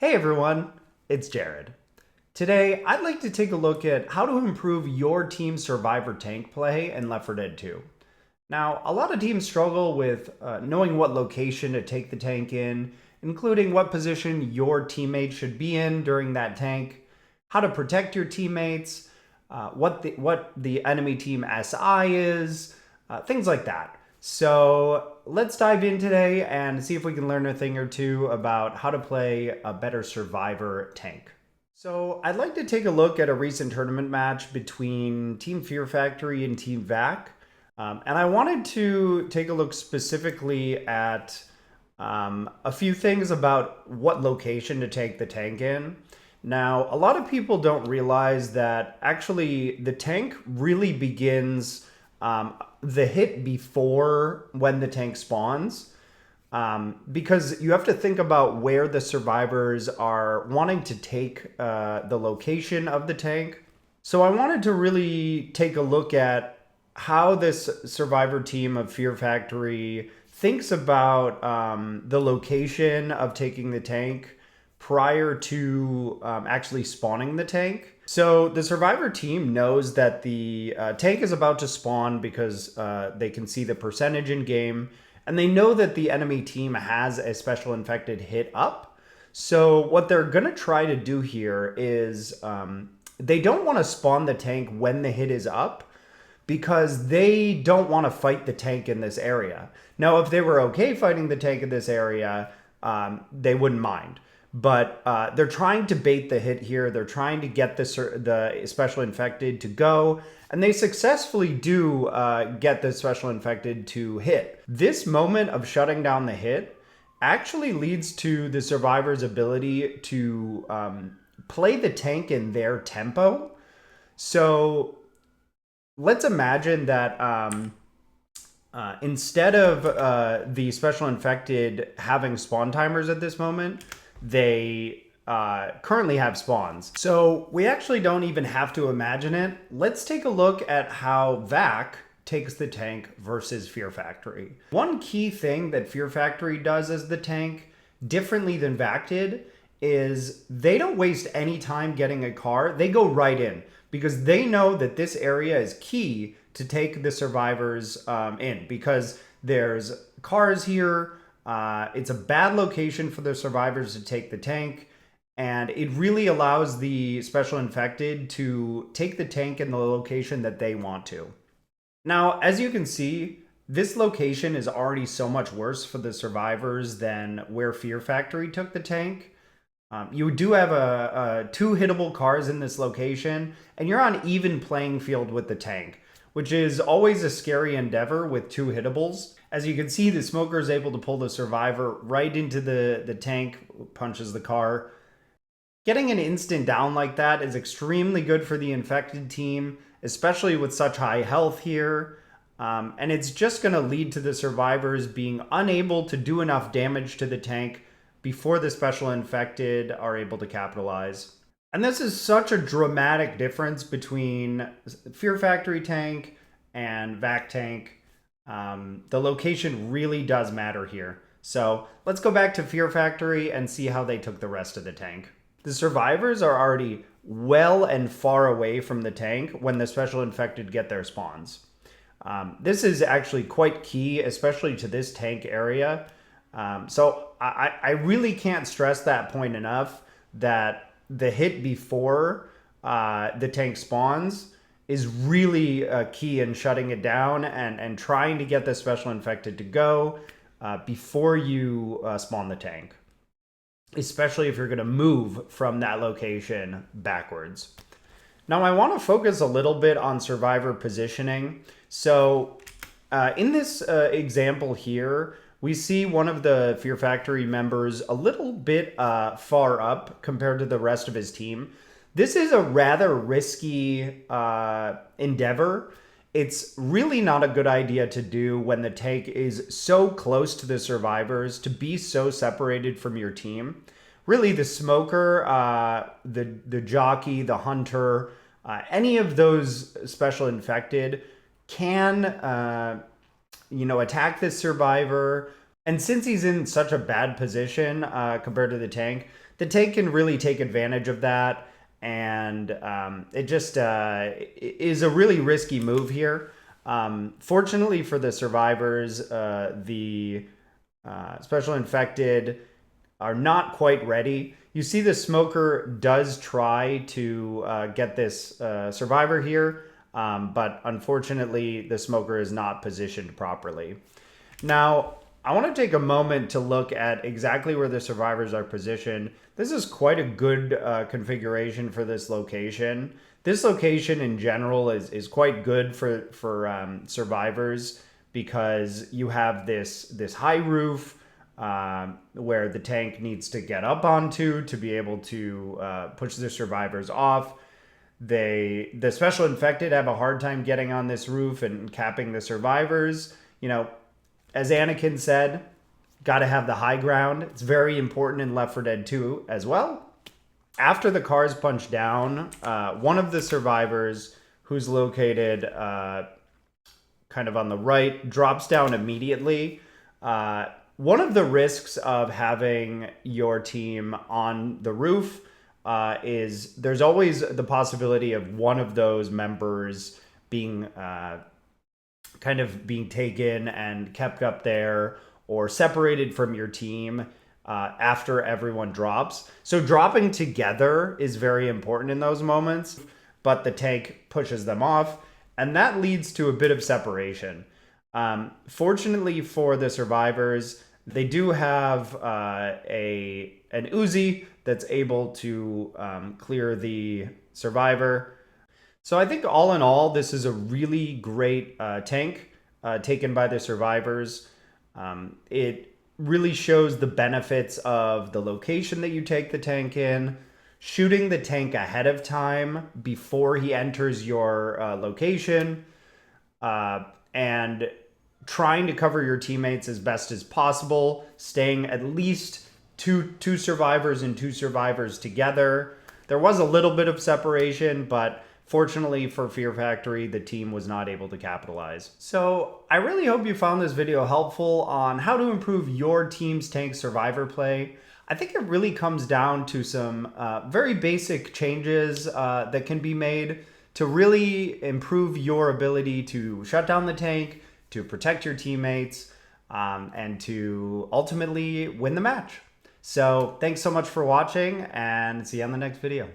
Hey everyone, it's Jared. Today, I'd like to take a look at how to improve your team's survivor tank play in Left 4 Dead 2. Now, a lot of teams struggle with knowing what location to take the tank in, including what position your teammates should be in during that tank, how to protect your teammates, what the enemy team SI is, things like that. So let's dive in today and see if we can learn a thing or two about how to play a better survivor tank. So I'd like to take a look at a recent tournament match between Team Fear Factory and Team VAC. And I wanted to take a look specifically at a few things about what location to take the tank in. Now, a lot of people don't realize that actually the tank really begins the hit before when the tank spawns. Because you have to think about where the survivors are wanting to take the location of the tank. So I wanted to really take a look at how this survivor team of Fear Factory thinks about the location of taking the tank prior to actually spawning the tank. So the survivor team knows that the tank is about to spawn because they can see the percentage in game, and they know that the enemy team has a special infected hit up. So what they're gonna try to do here is they don't want to spawn the tank when the hit is up, because they don't want to fight the tank in this area. Now, if they were okay fighting the tank in this area, they wouldn't mind. But they're trying to bait the hit here. They're trying to get the special infected to go, and they successfully do get the special infected to hit. This moment of shutting down the hit actually leads to the survivor's ability to play the tank in their tempo. So let's imagine that instead of the special infected having spawn timers at this moment, they currently have spawns. So we actually don't even have to imagine it. Let's take a look at how VAC takes the tank versus Fear Factory. One key thing that Fear Factory does as the tank, differently than VAC did, is they don't waste any time getting a car. They go right in because they know that this area is key to take the survivors in, because there's cars here. It's a bad location for the survivors to take the tank, and it really allows the special infected to take the tank in the location that they want to. Now, as you can see, this location is already so much worse for the survivors than where Fear Factory took the tank. You do have two hittable cars in this location, and you're on even playing field with the tank, which is always a scary endeavor with two hittables. As you can see, the smoker is able to pull the survivor right into the tank, punches the car. Getting an instant down like that is extremely good for the infected team, especially with such high health here. And it's just going to lead to the survivors being unable to do enough damage to the tank before the special infected are able to capitalize. And this is such a dramatic difference between Fear Factory tank and VAC tank. The location really does matter here. So let's go back to Fear Factory and see how they took the rest of the tank. The survivors are already well and far away from the tank when the special infected get their spawns. This is actually quite key, especially to this tank area. So I really can't stress that point enough, that the hit before the tank spawns is really key in shutting it down and trying to get the special infected to go before you spawn the tank, especially if you're going to move from that location backwards. Now, I want to focus a little bit on survivor positioning. So in this example here, we see one of the Fear Factory members a little bit far up compared to the rest of his team. This is a rather risky endeavor. It's really not a good idea to do when the tank is so close to the survivors, to be so separated from your team. Really, the smoker, the jockey, the hunter, any of those special infected can attack this survivor. And since he's in such a bad position compared to the tank, the tank can really take advantage of that, and it just is a really risky move here. Fortunately for the survivors, the special infected are not quite ready. You see the smoker does try to get this survivor here, but unfortunately the smoker is not positioned properly. Now, I want to take a moment to look at exactly where the survivors are positioned. This is quite a good configuration for this location. This location in general is quite good for survivors because you have this high roof where the tank needs to get up onto to be able to push the survivors off. The special infected have a hard time getting on this roof and capping the survivors. You know, as Anakin said, got to have the high ground. It's very important in Left 4 Dead 2 as well. After the cars punch down, one of the survivors, who's located kind of on the right, drops down immediately. One of the risks of having your team on the roof is there's always the possibility of one of those members being kind of being taken and kept up there or separated from your team after everyone drops. So dropping together is very important in those moments, but the tank pushes them off, and that leads to a bit of separation. Fortunately for the survivors, they do have an Uzi that's able to clear the survivor. So I think all in all, this is a really great tank taken by the survivors. It really shows the benefits of the location that you take the tank in, shooting the tank ahead of time before he enters your location, and trying to cover your teammates as best as possible, staying at least two survivors and two survivors together. There was a little bit of separation, but fortunately for Fear Factory, the team was not able to capitalize. So I really hope you found this video helpful on how to improve your team's tank survivor play. I think it really comes down to some very basic changes that can be made to really improve your ability to shut down the tank, to protect your teammates, and to ultimately win the match. So thanks so much for watching, and see you on the next video.